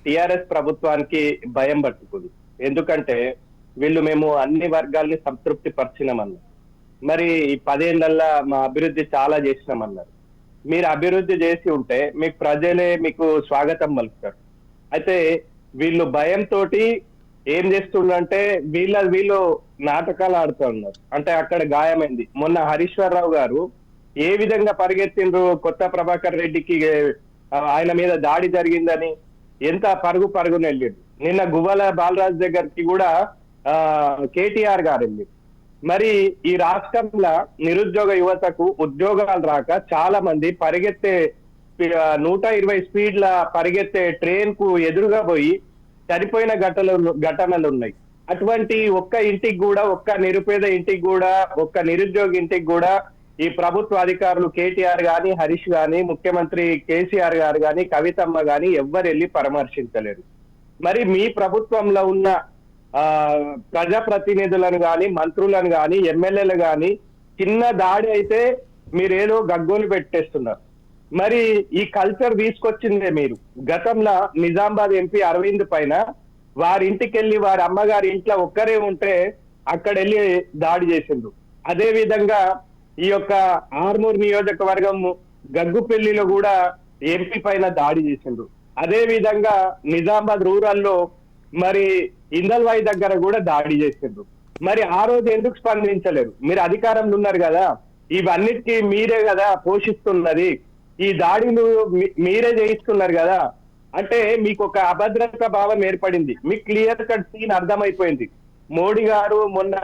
TRS ప్రభుత్వానికి భయం పట్టుకుంది. ఎందుకంటే వీళ్ళు మేము అన్ని వర్గాల్ని సంతృప్తి పరిచినామన్నారు. మరి ఈ 10 ఏళ్లలో మా అభివృద్ధి చాలా చేసినామన్నారు. మీరు అభివృద్ధి చేసి ఉంటే మీకు ప్రజలే మీకు స్వాగతం పలుకుతారు. అయితే వీళ్ళు భయంతో ఏం చేస్తుండంటే వీళ్ళు నాటకాలు ఆడుతూ ఉన్నారు. అంటే అక్కడ గాయమైంది. మొన్న హరీశ్వరరావు గారు ఏ విధంగా పరిగెత్తిండ్రు కొత్త ప్రభాకర్ రెడ్డికి ఆయన మీద దాడి జరిగిందని ఎంత పరుగున వెళ్ళిండు. నిన్న గువ్వల బాలరాజు దగ్గరికి కూడా ఆ కేటీఆర్ గారు వెళ్ళి మరి ఈ రాష్ట్రంలో నిరుద్యోగ యువతకు ఉద్యోగాలు రాక చాలా మంది పరిగెత్తే 120 స్పీడ్ల పరిగెత్తే ట్రైన్ కు ఎదురుగా పోయి చనిపోయిన ఘటనలు ఉన్నాయి. అటువంటి ఒక్క ఇంటికి కూడా, ఒక్క నిరుపేద ఇంటికి కూడా, ఒక్క నిరుద్యోగి ఇంటికి కూడా ఈ ప్రభుత్వ అధికారులు కేటీఆర్ గాని, హరీష్ గాని, ముఖ్యమంత్రి కేసీఆర్ గారు గాని, కవితమ్మ గాని ఎవ్వరు వెళ్ళి పరామర్శించలేరు. మరి మీ ప్రభుత్వంలో ఉన్న ప్రజాప్రతినిధులను గాని, మంత్రులను గాని, ఎమ్మెల్యేలు గాని చిన్న దాడి అయితే మీరేదో గగ్గోలు పెట్టేస్తున్నారు. మరి ఈ కల్చర్ తీసుకొచ్చిందే మీరు. గతంలో నిజామాబాద్ ఎంపీ అరవింద్ పైన వారి ఇంటికి వెళ్ళి వారి అమ్మగారి ఇంట్లో ఒక్కరే ఉంటే అక్కడ వెళ్ళి దాడి చేసిండ్రు. అదే విధంగా ఈ యొక్క ఆర్మూర్ నియోజకవర్గం గగ్గుపెల్లిలో కూడా ఎంపీ పైన దాడి చేసిండ్రు. అదే విధంగా నిజామాబాద్ రూరల్లో మరి ఇందల్వాయి దగ్గర కూడా దాడి చేసిండ్రు. మరి ఆ రోజు ఎందుకు స్పందించలేరు? మీరు అధికారంలో ఉన్నారు కదా, ఇవన్నిటికీ మీరే కదా పోషిస్తున్నది, ఈ దాడిలు మీరే చేయిస్తున్నారు కదా. అంటే మీకు ఒక అభద్రతా భావం ఏర్పడింది. మీకు క్లియర్ కట్ సీన్ అర్థమైపోయింది. మోడీ గారు మొన్న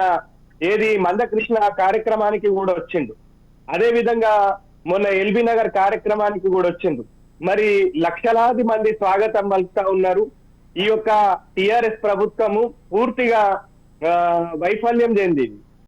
మందకృష్ణ కార్యక్రమానికి కూడా వచ్చిండు. అదే విధంగా మొన్న ఎల్బీ నగర్ కార్యక్రమానికి కూడా వచ్చిండు. మరి లక్షలాది మంది స్వాగతం పలుకుతా ఉన్నారు. ఈ యొక్క టిఆర్ఎస్ ప్రభుత్వము పూర్తిగా వైఫల్యం చెందింది.